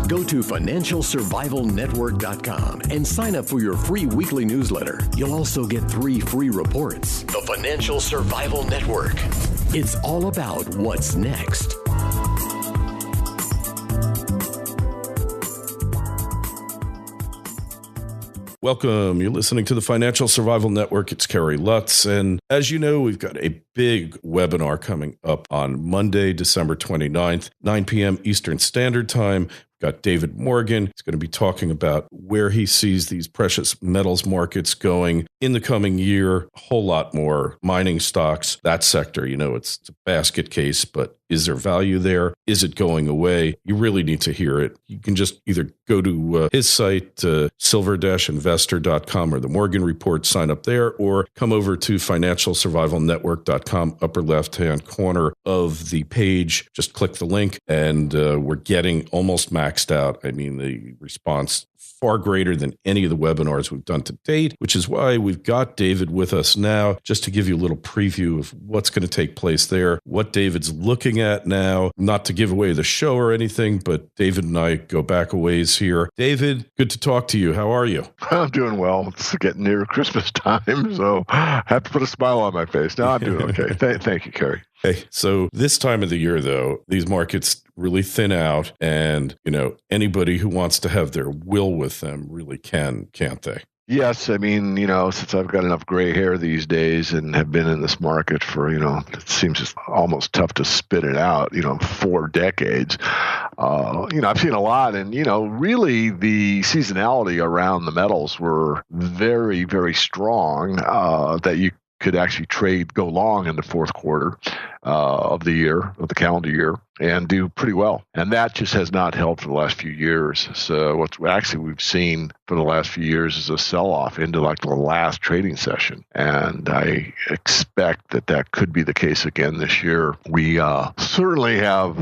Go to financialsurvivalnetwork.com and sign up for your free weekly newsletter. You'll also get 3 free reports. The Financial Survival Network. It's all about what's next. Welcome. You're listening to the Financial Survival Network. It's Kerry, Lutz. And as you know, we've got a big webinar coming up on Monday, December 29th, 9 p.m. Eastern Standard Time. We've got David Morgan. He's going to be talking about where he sees these precious metals markets going in the coming year. A whole lot more mining stocks, that sector. You know, it's a basket case, but is there value there? Is it going away? You really need to hear it. You can just either go to his site, silver-investor.com or the Morgan Report, sign up there, or come over to financialsurvivalnetwork.com, upper left-hand corner of the page. Just click the link, and we're getting almost maxed out. I mean, the response far greater than any of the webinars we've done to date, which is why we've got David with us now, just to give you a little preview of what's going to take place there, what David's looking at now, not to give away the show or anything, but David and I go back a ways here. David, good to talk to you. How are you? I'm doing well. It's getting near Christmas time, so I have to put a smile on my face. No, I'm doing okay. Thank you, Kerry. Hey, so this time of the year, though, these markets really thin out, and, you know, anybody who wants to have their will with them really can, can't they? Yes. I mean, you know, since I've got enough gray hair these days and have been in this market for, you know, it seems it's almost tough to spit it out, 4 decades. I've seen a lot, and, really the seasonality around the metals were very, very strong, that you could actually go long in the fourth quarter of the calendar year, and do pretty well. And that just has not held for the last few years. So what actually we've seen for the last few years is a sell-off into like the last trading session. And I expect that could be the case again this year. We certainly have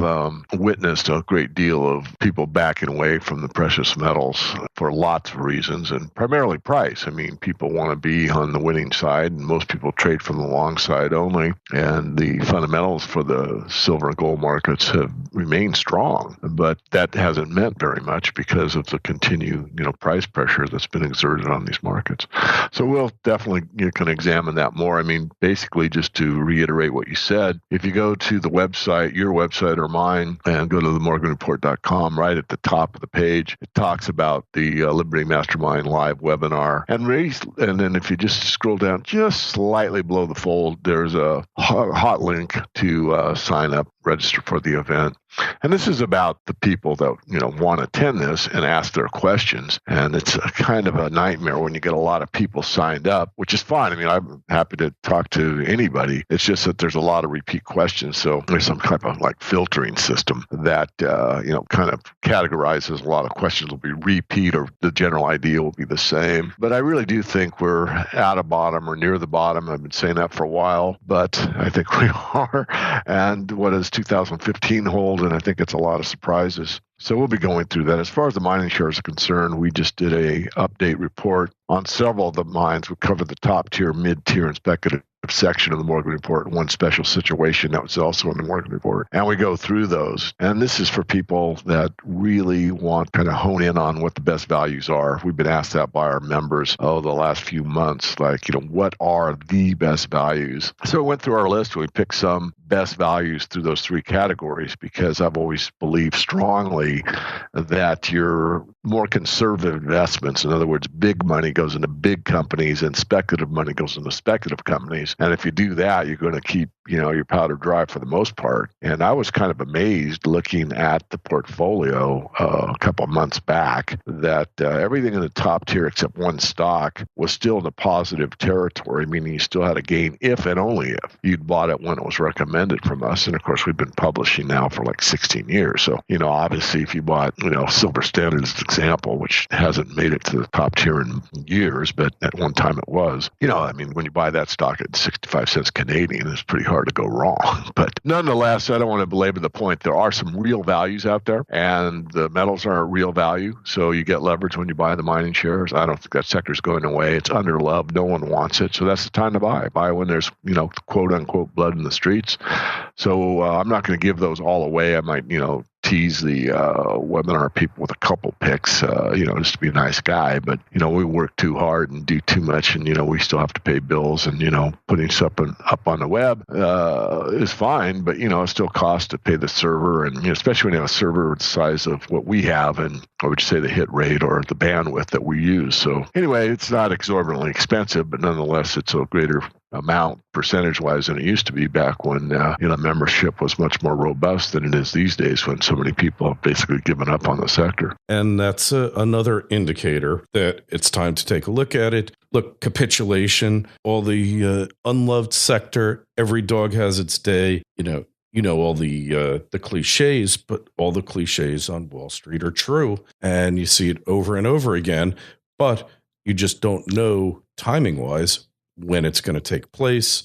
witnessed a great deal of people backing away from the precious metals for lots of reasons, and primarily price. I mean, people want to be on the winning side, and most people trade from the long side only. And the fundamentals for the silver and gold markets have remained strong, but that hasn't meant very much because of the continued, price pressure that's been exerted on these markets. So we'll definitely can examine that more. I mean, basically, just to reiterate what you said, if you go to the website, your website or mine, and go to the morganreport.com, right at the top of the page, it talks about the Liberating Mastermind live webinar. And then if you just scroll down just slightly below the fold, there's a hot link to sign up, register for the event. And this is about the people that, want to attend this and ask their questions. And it's a kind of a nightmare when you get a lot of people signed up, which is fine. I mean, I'm happy to talk to anybody. It's just that there's a lot of repeat questions. So there's some type of like filtering system that, kind of categorizes a lot of questions will be repeat, or the general idea will be the same. But I really do think we're at a bottom or near the bottom. I've been saying that for a while, but I think we are. And what does 2015 hold? And I think it's a lot of surprises. So we'll be going through that. As far as the mining shares are concerned, we just did a update report on several of the mines. We covered the top tier, mid tier, and speculative section of the Morgan Report, and one special situation that was also in the Morgan Report. And we go through those. And this is for people that really want to kind of hone in on what the best values are. We've been asked that by our members the last few months, like, what are the best values? So we went through our list. We picked some best values through those 3 categories, because I've always believed strongly that your more conservative investments, in other words, big money goes into big companies and speculative money goes into speculative companies. And if you do that, you're going to keep, your powder dry for the most part. And I was kind of amazed looking at the portfolio a couple of months back that everything in the top tier except one stock was still in the positive territory, meaning you still had a gain if and only if you'd bought it when it was recommended from us. And of course, we've been publishing now for like 16 years. So, obviously, if you bought, Silver Standard as an example, which hasn't made it to the top tier in years, but at one time it was, when you buy that stock at 65 cents Canadian, it's pretty hard to go wrong. But nonetheless, I don't want to belabor the point. There are some real values out there, and the metals are a real value. So you get leverage when you buy the mining shares. I don't think that sector's going away. It's underloved. No one wants it. So that's the time to buy. Buy when there's, quote unquote, blood in the streets. So I'm not going to give those all away. I might, tease the webinar people with a couple picks, just to be a nice guy. But, we work too hard and do too much, and, we still have to pay bills, and, putting something up on the web is fine, but, it still costs to pay the server, and, especially when you have a server the size of what we have, and I would say the hit rate or the bandwidth that we use. So anyway, it's not exorbitantly expensive, but nonetheless, it's a greater amount percentage-wise than it used to be back when membership was much more robust than it is these days, when so many people have basically given up on the sector. And that's another indicator that it's time to take a look at it. Look, capitulation, all the unloved sector, every dog has its day. All the cliches, but all the cliches on Wall Street are true, and you see it over and over again, but you just don't know timing-wise when it's going to take place.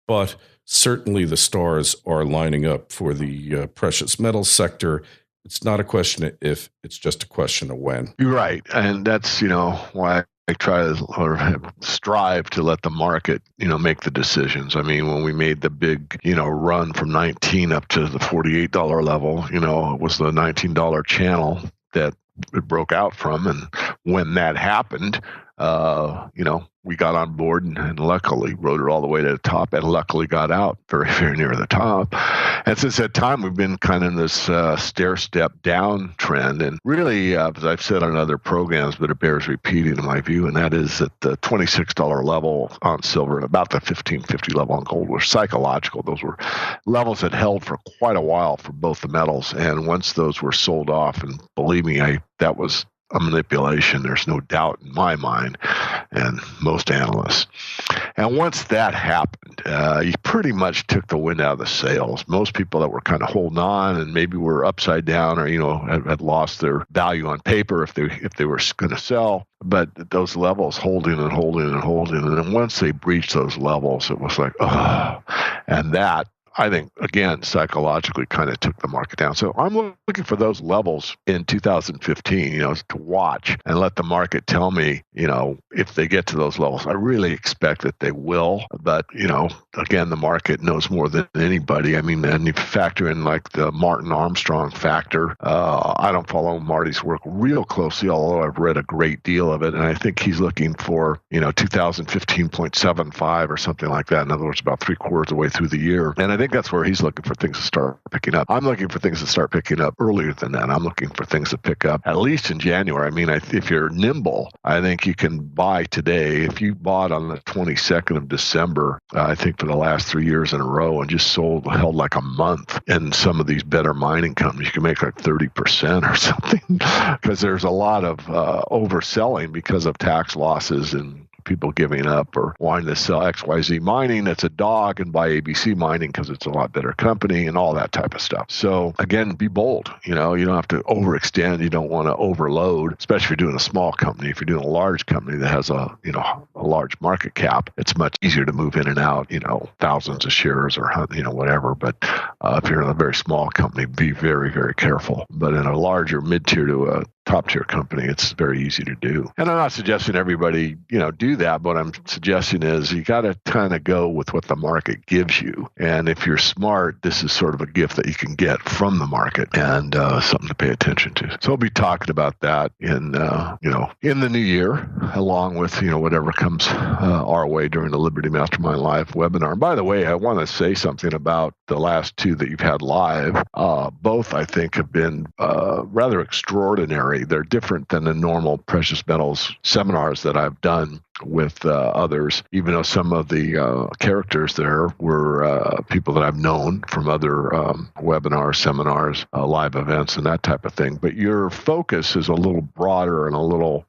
But certainly the stars are lining up for the precious metals sector. It's not a question of if, it's just a question of when. You're right. And that's, why I try to, or strive to let the market, make the decisions. I mean, when we made the big, run from 19 up to the $48 level, it was the $19 channel that it broke out from. And when that happened, we got on board and luckily rode it all the way to the top, and luckily got out very, very near the top. And since that time, we've been kind of in this stair-step down trend. And really, as I've said on other programs, but it bears repeating in my view, and that is at the $26 level on silver and about the $15.50 level on gold were psychological. Those were levels that held for quite a while for both the metals. And once those were sold off, and believe me, that was a manipulation, there's no doubt in my mind, and most analysts. And once that happened, you pretty much took the wind out of the sails. Most people that were kind of holding on and maybe were upside down, or had lost their value on paper if they were going to sell. But those levels holding and holding and holding, and then once they breached those levels, it was like, oh, and that, I think, again, psychologically kind of took the market down. So I'm looking for those levels in 2015, to watch and let the market tell me, if they get to those levels. I really expect that they will. But, again, the market knows more than anybody. I mean, and you factor in like the Martin Armstrong factor. I don't follow Marty's work real closely, although I've read a great deal of it. And I think he's looking for, 2015.75 or something like that. In other words, about 3/4 of the way through the year. And I think that's where he's looking for things to start picking up. I'm looking for things to start picking up earlier than that. I'm looking for things to pick up at least in January. I mean, if you're nimble, I think you can buy today. If you bought on the 22nd of December, I think for the last 3 years in a row, and just held like a month in some of these better mining companies, you can make like 30% or something, because there's a lot of overselling because of tax losses and people giving up or wanting to sell XYZ mining that's a dog and buy ABC mining because it's a lot better company and all that type of stuff. So again, be bold. You don't have to overextend. You don't want to overload, especially if you're doing a small company. If you're doing a large company that has a large market cap, it's much easier to move in and out, thousands of shares or, whatever. But if you're in a very small company, be very, very careful. But in a larger mid-tier to a top-tier company, it's very easy to do. And I'm not suggesting everybody, do that, but what I'm suggesting is you got to kind of go with what the market gives you. And if you're smart, this is sort of a gift that you can get from the market and something to pay attention to. So we'll be talking about that in the new year, along with, whatever comes our way during the Liberty Mastermind Live webinar. And by the way, I want to say something about the last two that you've had live. Both, I think, have been rather extraordinary. They're different than the normal precious metals seminars that I've done with others, even though some of the characters there were people that I've known from other webinars, seminars, live events, and that type of thing. But your focus is a little broader and a little,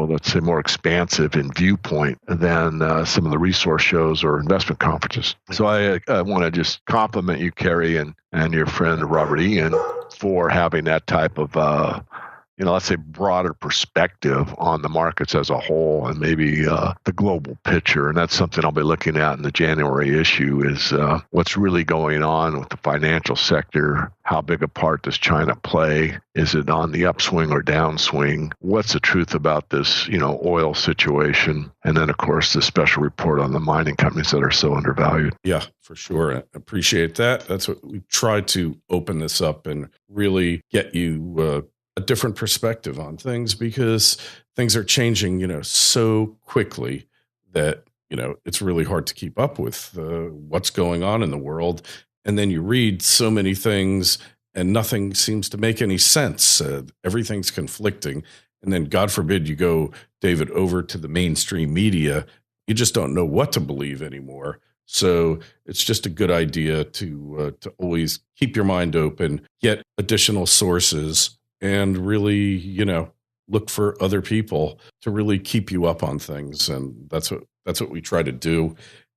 let's say, more expansive in viewpoint than some of the resource shows or investment conferences. So I want to just compliment you, Kerry, and your friend Robert Ian for having that type of let's say broader perspective on the markets as a whole and maybe the global picture. And that's something I'll be looking at in the January issue is what's really going on with the financial sector. How big a part does China play? Is it on the upswing or downswing? What's the truth about this, oil situation? And then, of course, the special report on the mining companies that are so undervalued. Yeah, for sure. I appreciate that. That's what we tried to open this up and really get you a different perspective on things, because things are changing, so quickly that, it's really hard to keep up with what's going on in the world. And then you read so many things and nothing seems to make any sense. Everything's conflicting. And then, God forbid, you go, David, over to the mainstream media. You just don't know what to believe anymore. So it's just a good idea to always keep your mind open, get additional sources, and really, look for other people to really keep you up on things. And that's what we try to do.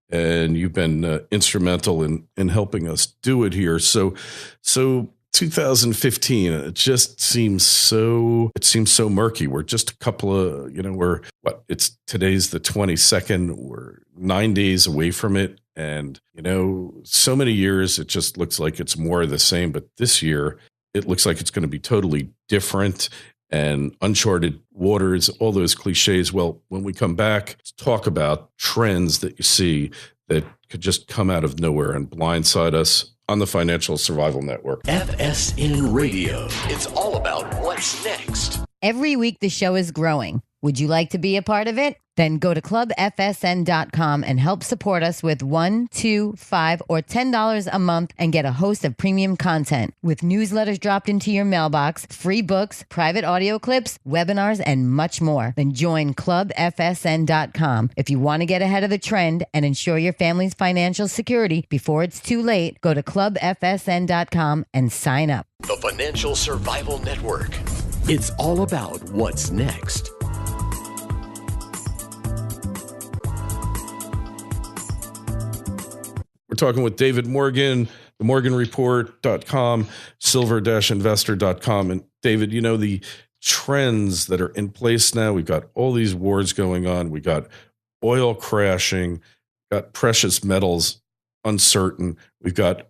And you've been instrumental in helping us do it here. So 2015, it just seems so murky. We're just a couple of, today's the 22nd. We're 9 days away from it. And, so many years, it just looks like it's more of the same. But this year, it looks like it's going to be totally different and uncharted waters, all those cliches. Well, when we come back, let's talk about trends that you see that could just come out of nowhere and blindside us on the Financial Survival Network. FSN Radio. It's all about what's next. Every week the show is growing. Would you like to be a part of it? Then go to clubfsn.com and help support us with $1, $2, $5, or $10 a month and get a host of premium content with newsletters dropped into your mailbox, free books, private audio clips, webinars, and much more. Then join clubfsn.com. If you want to get ahead of the trend and ensure your family's financial security before it's too late, go to clubfsn.com and sign up. The Financial Survival Network. It's all about what's next. We're talking with David Morgan, themorganreport.com, silver-investor.com. And David, the trends that are in place now, we've got all these wars going on. We got oil crashing, got precious metals uncertain. We've got,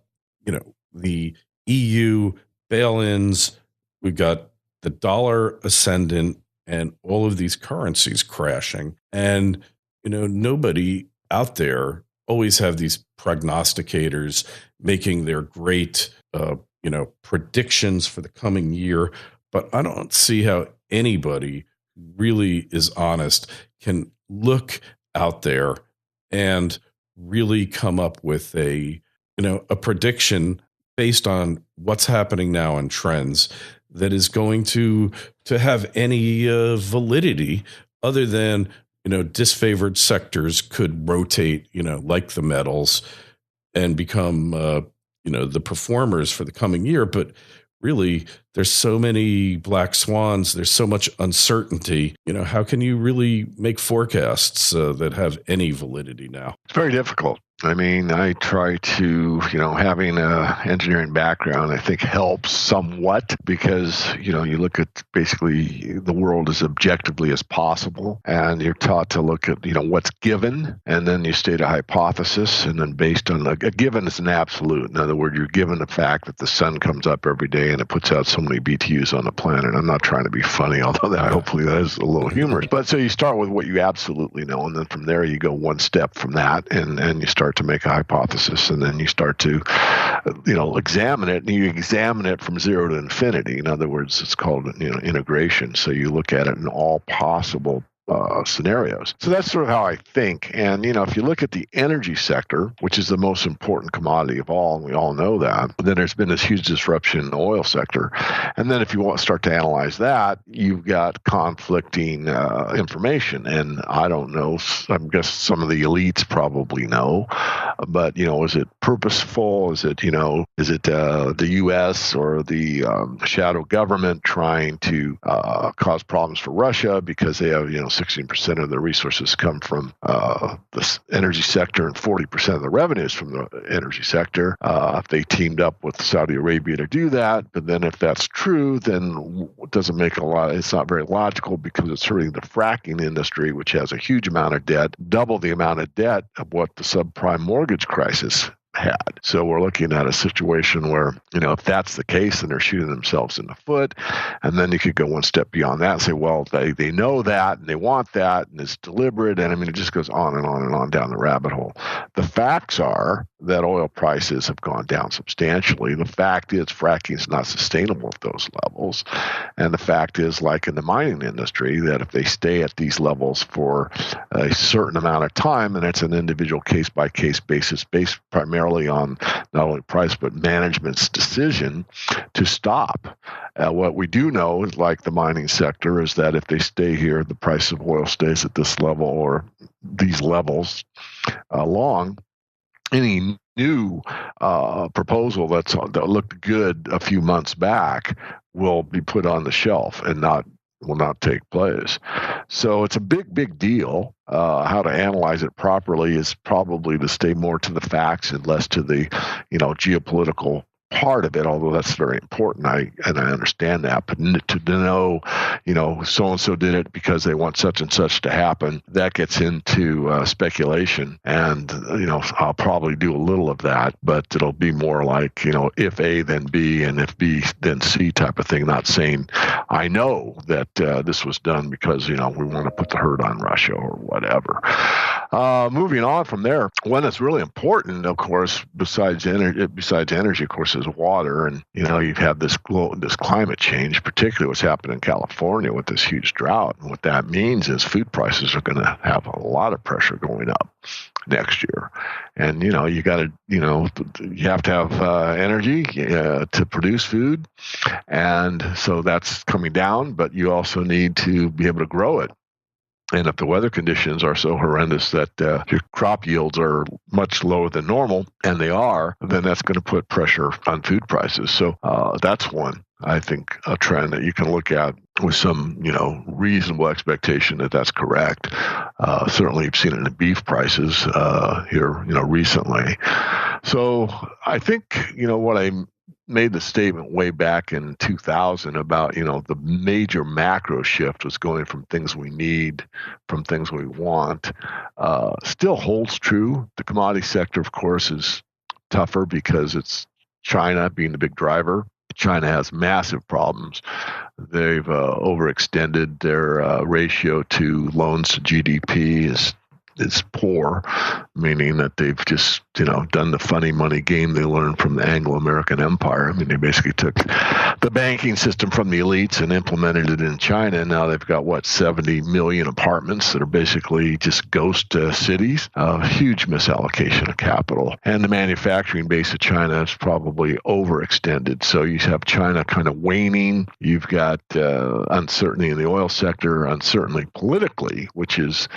the EU bail-ins. We've got the dollar ascendant and all of these currencies crashing. And, nobody out there always have these prognosticators making their great, predictions for the coming year. But I don't see how anybody really is honest can look out there and really come up with a prediction based on what's happening now and trends that is going to have any validity other than, disfavored sectors could rotate, like the metals and become, the performers for the coming year. But really, there's so many black swans. There's so much uncertainty. How can you really make forecasts that have any validity now? It's very difficult. I mean, I try to, having an engineering background, I think helps somewhat because, you look at basically the world as objectively as possible. And you're taught to look at, what's given. And then you state a hypothesis. And then based on a given is an absolute. In other words, you're given the fact that the sun comes up every day and it puts out so many BTUs on the planet. I'm not trying to be funny, although hopefully that is a little humorous. But so you start with what you absolutely know. And then from there, you go one step from that and you start to make a hypothesis, and then you start to, examine it, and you examine it from zero to infinity. In other words, it's called, integration. So you look at it in all possible scenarios. So that's sort of how I think. And, if you look at the energy sector, which is the most important commodity of all, and we all know that, then there's been this huge disruption in the oil sector. And then if you want to start to analyze that, you've got conflicting information. And I don't know, I guess some of the elites probably know, but, is it purposeful? Is it the U.S. or the shadow government trying to cause problems for Russia because they have, 60% of the resources come from the energy sector and 40% of the revenues from the energy sector. If they teamed up with Saudi Arabia to do that, but then if that's true, then it doesn't make it's not very logical because it's hurting the fracking industry, which has a huge amount of debt, double the amount of debt of what the subprime mortgage crisis had. So we're looking at a situation where, if that's the case, then they're shooting themselves in the foot. And then you could go one step beyond that and say, well, they know that and they want that and it's deliberate. And I mean, it just goes on and on and on down the rabbit hole. The facts are that oil prices have gone down substantially. The fact is fracking is not sustainable at those levels. And the fact is, like in the mining industry, that if they stay at these levels for a certain amount of time, and it's an individual case-by-case basis based primarily on not only price but management's decision to stop. What we do know is, like the mining sector, is that if they stay here, the price of oil stays at this level or these levels long, any new proposal that looked good a few months back will be put on the shelf and will not take place. So it's a big deal. How to analyze it properly is probably to stay more to the facts and less to the, geopolitical part of it, although that's very important. I understand that, but to know, so-and-so did it because they want such and such to happen, that gets into speculation. And, I'll probably do a little of that, but it'll be more like, if A, then B, and if B, then C type of thing, not saying I know that this was done because, we want to put the hurt on Russia or whatever. Moving on from there, one that's really important, of course, besides energy, of course, is water. And, you've had this climate change, particularly what's happened in California with this huge drought. And what that means is food prices are going to have a lot of pressure going up next year. And, you have to have energy to produce food. And so that's coming down, but you also need to be able to grow it. And if the weather conditions are so horrendous that your crop yields are much lower than normal, and they are, then that's going to put pressure on food prices. So that's one, I think, a trend that you can look at with some, reasonable expectation that that's correct. Certainly you've seen it in beef prices here, recently. So I think, what I made the statement way back in 2000 about, the major macro shift was going from things we need from things we want, still holds true. The commodity sector, of course, is tougher because it's China being the big driver. China has massive problems. They've overextended their ratio to loans to GDP is poor, meaning that they've just, done the funny money game they learned from the Anglo-American Empire. I mean, they basically took the banking system from the elites and implemented it in China. And now they've got, 70 million apartments that are basically just ghost cities. A huge misallocation of capital. And the manufacturing base of China is probably overextended. So you have China kind of waning. You've got uncertainty in the oil sector, uncertainty politically, which is,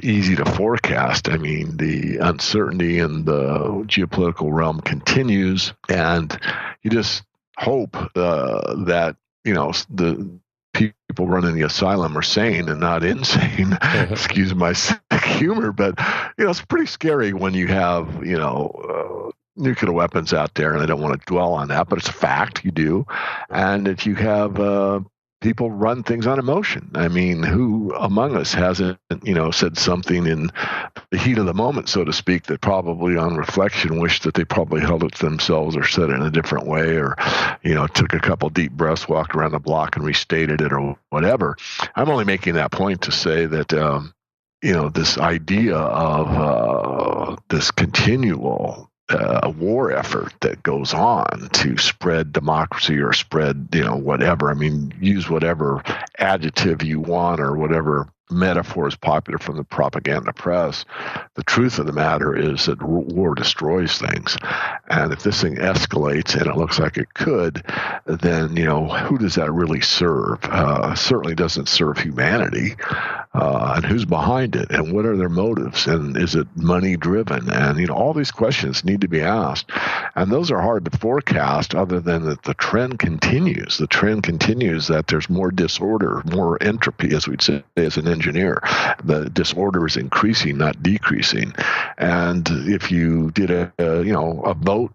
easy to forecast. I mean, the uncertainty in the geopolitical realm continues, and you just hope that, the people running the asylum are sane and not insane. Excuse my sick humor, but, it's pretty scary when you have, nuclear weapons out there, and I don't want to dwell on that, but it's a fact, you do. And if you have people run things on emotion. I mean, who among us hasn't, said something in the heat of the moment, so to speak, that probably on reflection wished that they probably held it to themselves or said it in a different way, or, took a couple deep breaths, walked around the block and restated it or whatever. I'm only making that point to say that, this idea of this continual war effort that goes on to spread democracy or spread, whatever. I mean, use whatever adjective you want or whatever metaphor is popular from the propaganda press. The truth of the matter is that war destroys things. And if this thing escalates, and it looks like it could, then, who does that really serve? Certainly doesn't serve humanity. And who's behind it? And what are their motives? And is it money driven? And, all these questions need to be asked. And those are hard to forecast other than that the trend continues. The trend continues that there's more disorder, more entropy, as we'd say, as an engineer. The disorder is increasing, not decreasing. And if you did a vote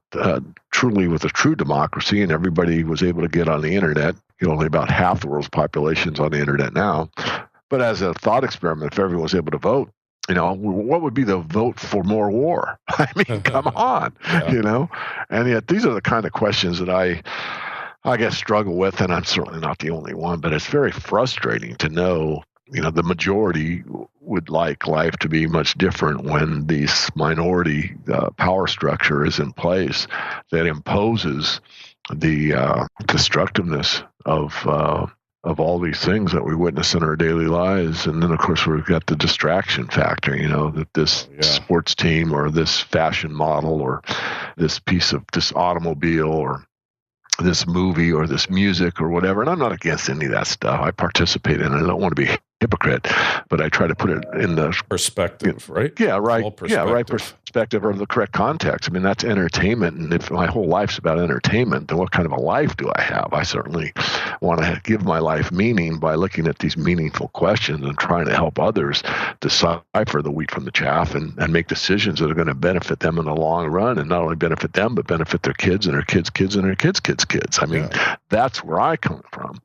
truly with a true democracy, and everybody was able to get on the internet, only about half the world's population is on the internet now. But as a thought experiment, if everyone was able to vote, what would be the vote for more war? I mean, come on, And yet these are the kind of questions that I guess struggle with, and I'm certainly not the only one, but it's very frustrating to know, the majority would like life to be much different when this minority power structure is in place that imposes the destructiveness of all these things that we witness in our daily lives. And then, of course, we've got the distraction factor, that this sports team or this fashion model or this piece of this automobile or this movie or this music or whatever. And I'm not against any of that stuff. I participate in it. I don't want to be a hypocrite, but I try to put it in the perspective, right? Yeah, right. Right perspective or the correct context. I mean, that's entertainment. And if my whole life's about entertainment, then what kind of a life do I have? I certainly want to give my life meaning by looking at these meaningful questions and trying to help others decipher the wheat from the chaff and make decisions that are going to benefit them in the long run, and not only benefit them, but benefit their kids and their kids' kids and their kids' kids' kids. I mean, that's where I come from.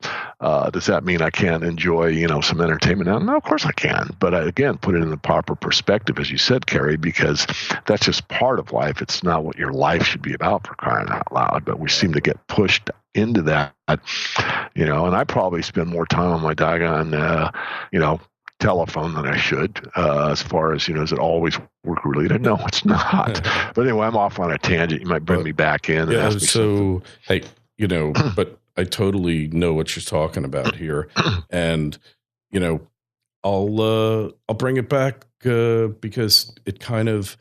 Does that mean I can't enjoy, some entertainment now? No, of course I can. But again, put it in the proper perspective, as you said, Kerry, because that's just part of life. It's not what your life should be about, for crying out loud. But we seem to get pushed into that, and I probably spend more time on my doggone, telephone than I should, as far as, is it always work related? No, it's not. But anyway, I'm off on a tangent. You might bring me back in. And ask me something. Hey, but I totally know what you're talking about here. And, I'll bring it back because it kind of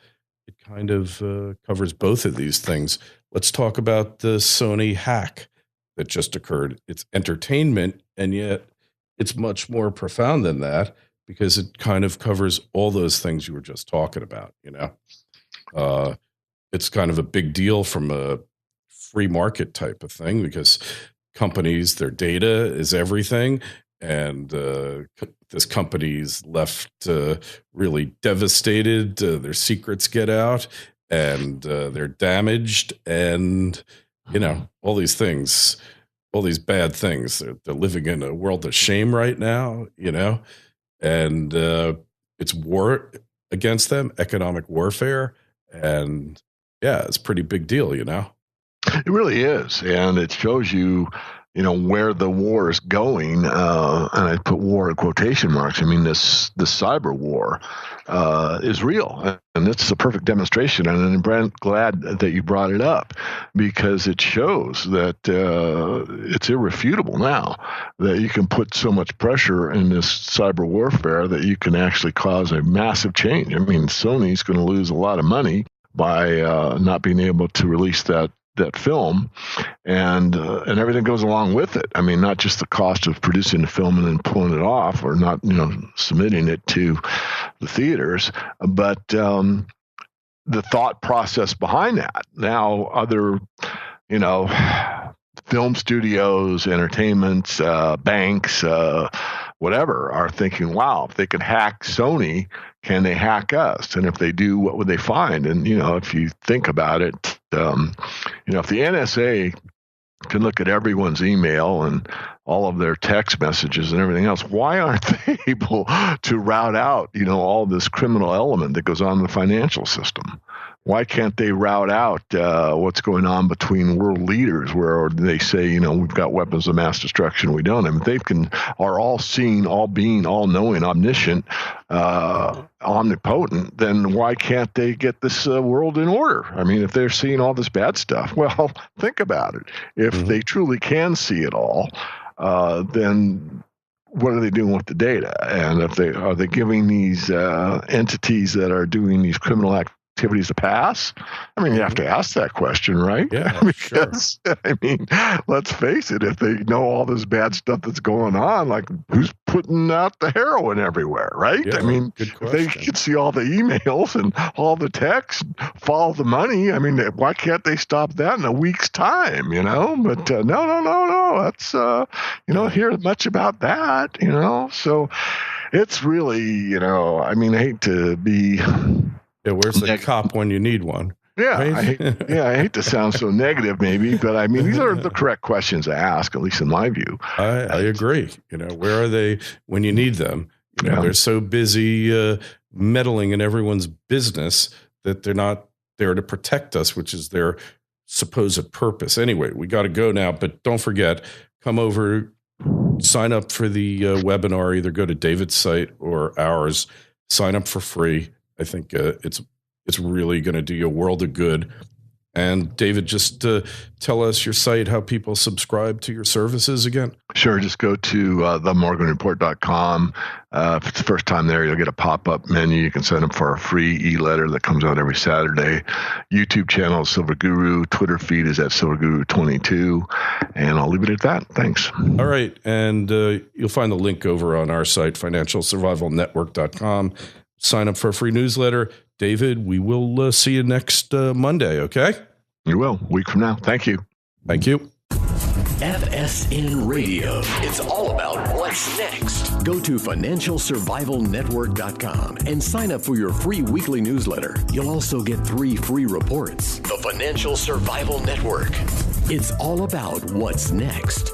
covers both of these things. Let's talk about the Sony hack that just occurred. It's entertainment, and yet it's much more profound than that because it kind of covers all those things you were just talking about. It's kind of a big deal from a free market type of thing because companies, their data is everything. And this company's left really devastated. Their secrets get out, and they're damaged, and all these things, all these bad things. They're living in a world of shame right now, and it's war against them, economic warfare, and it's a pretty big deal, It really is, and it shows you. Where the war is going, and I put war in quotation marks. I mean, this cyber war is real, and it's a perfect demonstration. And I'm glad that you brought it up because it shows that it's irrefutable now that you can put so much pressure in this cyber warfare that you can actually cause a massive change. I mean, Sony's going to lose a lot of money by not being able to release that film, and everything goes along with it. I mean, not just the cost of producing the film and then pulling it off, or not, submitting it to the theaters, but the thought process behind that. Now, other, film studios, entertainments, banks, whatever, are thinking, wow, if they could hack Sony, can they hack us? And if they do, what would they find? And, if you think about it, if the NSA can look at everyone's email and all of their text messages and everything else, why aren't they able to route out, all this criminal element that goes on in the financial system? Why can't they route out what's going on between world leaders where they say, we've got weapons of mass destruction, we don't? I mean, they are all seeing, all being, all knowing, omniscient, omnipotent, then why can't they get this world in order? I mean, if they're seeing all this bad stuff, well, think about it. If they truly can see it all, then what are they doing with the data? And are they giving these entities that are doing these criminal activities a pass? I mean, you have to ask that question, right? Yeah, because, sure. I mean, let's face it, if they know all this bad stuff that's going on, like who's putting out the heroin everywhere, right? Yeah, I mean, if they can see all the emails and all the texts, follow the money, I mean, why can't they stop that in a week's time, But no. That's, hear much about that, So it's really, I hate to be. Yeah, where's the cop when you need one? Yeah, right? I hate to sound so negative, maybe, but these are the correct questions to ask, at least in my view. I agree. Where are they when you need them? They're so busy meddling in everyone's business that they're not there to protect us, which is their supposed purpose. Anyway, we got to go now, but don't forget, come over, sign up for the webinar. Either go to David's site or ours. Sign up for free. I think it's really going to do you a world of good. And David, just tell us your site, how people subscribe to your services again. Sure. Just go to themorganreport.com. If it's the first time there, you'll get a pop-up menu. You can sign up for our free e-letter that comes out every Saturday. YouTube channel is Silver Guru. Twitter feed is at Silver Guru 22. And I'll leave it at that. Thanks. All right. And you'll find the link over on our site, financialsurvivalnetwork.com. Sign up for a free newsletter. David, we will see you next Monday, okay? You will. A week from now. Thank you. Thank you. FSN Radio. It's all about what's next. Go to financialsurvivalnetwork.com and sign up for your free weekly newsletter. You'll also get 3 free reports. The Financial Survival Network. It's all about what's next.